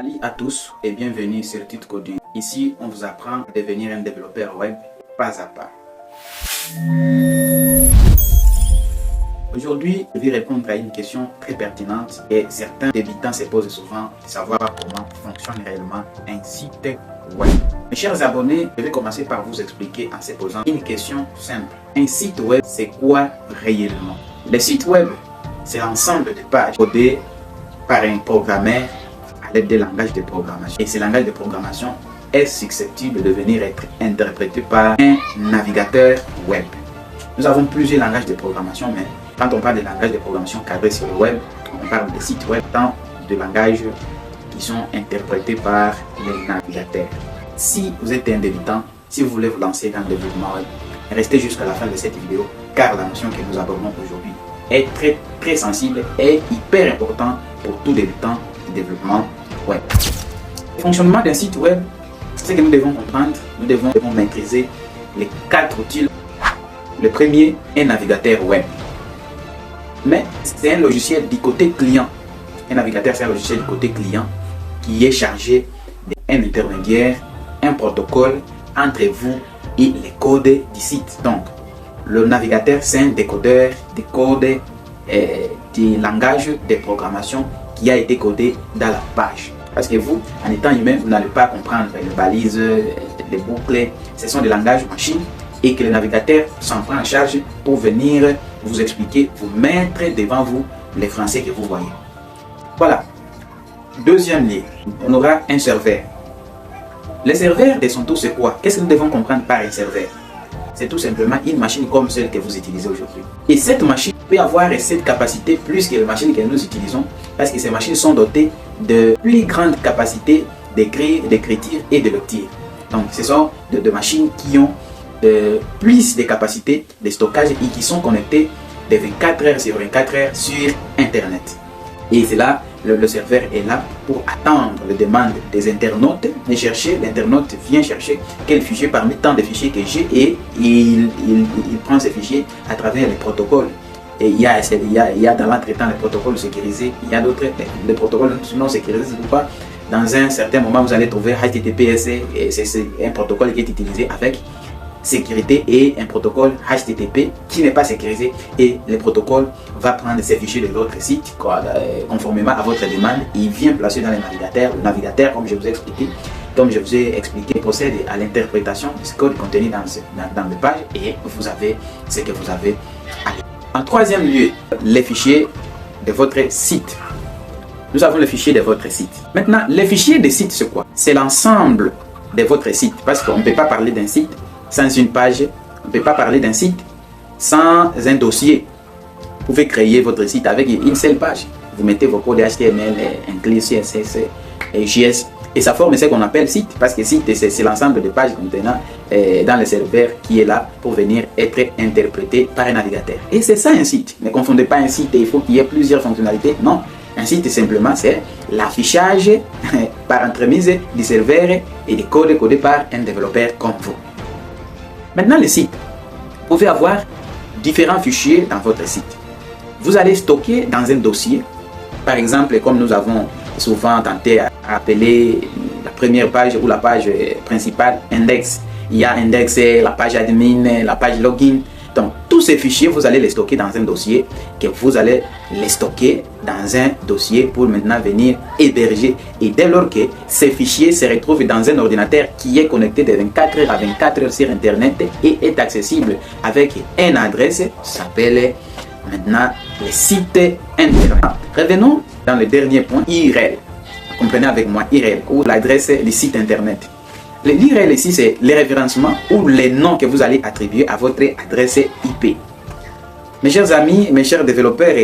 Salut à tous et bienvenue sur TutoCoding. Ici, on vous apprend à devenir un développeur web pas à pas. Aujourd'hui, je vais répondre à une question très pertinente et certains débutants se posent souvent de savoir comment fonctionne réellement un site web. Mes chers abonnés, je vais commencer par vous expliquer en se posant une question simple. Un site web, c'est quoi réellement? Le site web, c'est l'ensemble de pages codées par un programmeur à l'aide des langages de programmation. Et ces langages de programmation est susceptible de venir être interprété par un navigateur web. Nous avons plusieurs langages de programmation, mais quand on parle de langages de programmation cadrés sur le web, on parle de sites web, tant de langages qui sont interprétés par les navigateurs. Si vous êtes un débutant, si vous voulez vous lancer dans le développement web, restez jusqu'à la fin de cette vidéo, car la notion que nous abordons aujourd'hui est très sensible et hyper important pour tout débutant du développement web. Le fonctionnement d'un site web, c'est que nous devons comprendre, nous devons maîtriser les 4 outils. Le premier, un navigateur web. Mais c'est un logiciel du côté client. Un navigateur, c'est un logiciel du côté client qui est chargé d'un intermédiaire, un protocole entre vous et les codes du site. Donc, le navigateur, c'est un décodeur des codes du langage de programmation qui a été codé dans la page. Parce que vous, en étant humain, vous n'allez pas comprendre les balises, les boucles. Ce sont des langages machines et que le navigateur s'en prend en charge pour venir vous expliquer, vous mettre devant vous les français que vous voyez. Voilà. Deuxième lien, on aura un serveur. Les serveurs de son tour, c'est quoi? Qu'est-ce que nous devons comprendre par un serveur? C'est tout simplement une machine comme celle que vous utilisez aujourd'hui. Et cette machine peut avoir cette capacité plus que les machines que nous utilisons, parce que ces machines sont dotées de plus grandes capacités d'écrire, d'écriture et de lecture. Donc ce sont de machines qui ont plus de capacités de stockage et qui sont connectées de 24 heures sur 24 heures sur Internet. Et c'est là, le serveur est là pour attendre les demandes des internautes et chercher, l'internaute vient chercher quel fichier parmi tant de fichiers que j'ai et il prend ces fichiers à travers les protocoles. Et il y a dans l'entretemps les protocoles sécurisés, il y a d'autres, les protocoles non sécurisés, c'est pourquoi dans un certain moment vous allez trouver HTTPS et c'est un protocole qui est utilisé avec sécurité et un protocole HTTP qui n'est pas sécurisé et le protocole va prendre ces fichiers de votre site conformément à votre demande. Il vient placer dans le navigateur. Le navigateur, comme je vous ai expliqué, procède à l'interprétation du code contenu dans les pages et vous avez ce que vous avez à lire. En troisième lieu, les fichiers de votre site. Nous avons le fichier de votre site. Maintenant, les fichiers de site, c'est quoi? C'est l'ensemble de votre site parce qu'on ne peut pas parler d'un site sans une page, on ne peut pas parler d'un site sans un dossier. Vous pouvez créer votre site avec une seule page. Vous mettez vos codes HTML, inclus CSS et JS et ça forme ce qu'on appelle site parce que site c'est l'ensemble de pages contenant dans le serveur qui est là pour venir être interprété par un navigateur. Et c'est ça un site. Ne confondez pas un site et il faut qu'il y ait plusieurs fonctionnalités. Non, un site simplement c'est l'affichage par entremise du serveur et des codes codés par un développeur comme vous. Maintenant, le site, vous pouvez avoir différents fichiers dans votre site. Vous allez stocker dans un dossier, par exemple, comme nous avons souvent tenté à appeler la première page ou la page principale index. Il y a index, la page admin, la page login. Donc, tous ces fichiers, vous allez les stocker dans un dossier que vous allez les stocker dans un dossier pour maintenant venir héberger. Et dès lors que ces fichiers se retrouvent dans un ordinateur qui est connecté de 24 heures à 24 heures sur Internet et est accessible avec une adresse, ça s'appelle maintenant le site Internet. Revenons dans le dernier point, URL. Comprenez avec moi URL ou l'adresse du site Internet. L'URL ici, c'est le référencement ou les noms que vous allez attribuer à votre adresse IP. Mes chers amis, mes chers développeurs,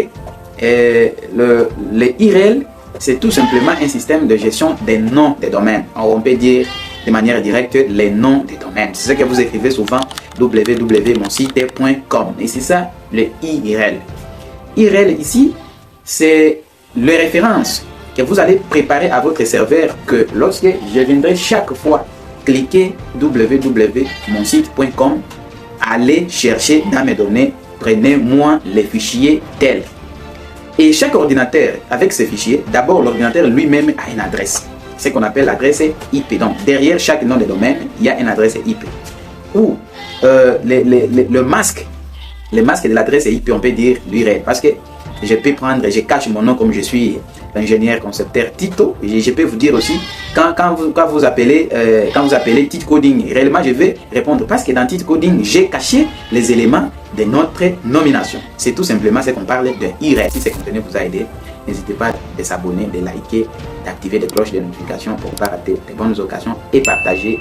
le URL, c'est tout simplement un système de gestion des noms des domaines. Alors, on peut dire de manière directe les noms des domaines. C'est ce que vous écrivez souvent www.monsite.com. Et c'est ça le URL. URL ici, c'est les références que vous allez préparer à votre serveur que lorsque je viendrai chaque fois cliquez www.monsite.com, allez chercher dans mes données, prenez-moi les fichiers tels. Et chaque ordinateur avec ces fichiers, d'abord l'ordinateur lui-même a une adresse. ce qu'on appelle l'adresse IP. Donc, derrière chaque nom de domaine, il y a une adresse IP. Ou le masque de l'adresse IP, on peut dire l'URL. Parce que je cache mon nom comme je suis l'ingénieur concepteur Tito. Et je peux vous dire aussi, quand vous appelez Tito Coding, réellement je vais répondre parce que dans Tito Coding, j'ai caché les éléments de notre nomination. C'est tout simplement ce qu'on parle de URL. Si ce contenu vous a aidé, n'hésitez pas de s'abonner, de liker, d'activer les cloches de notification pour ne pas rater de bonnes occasions et partager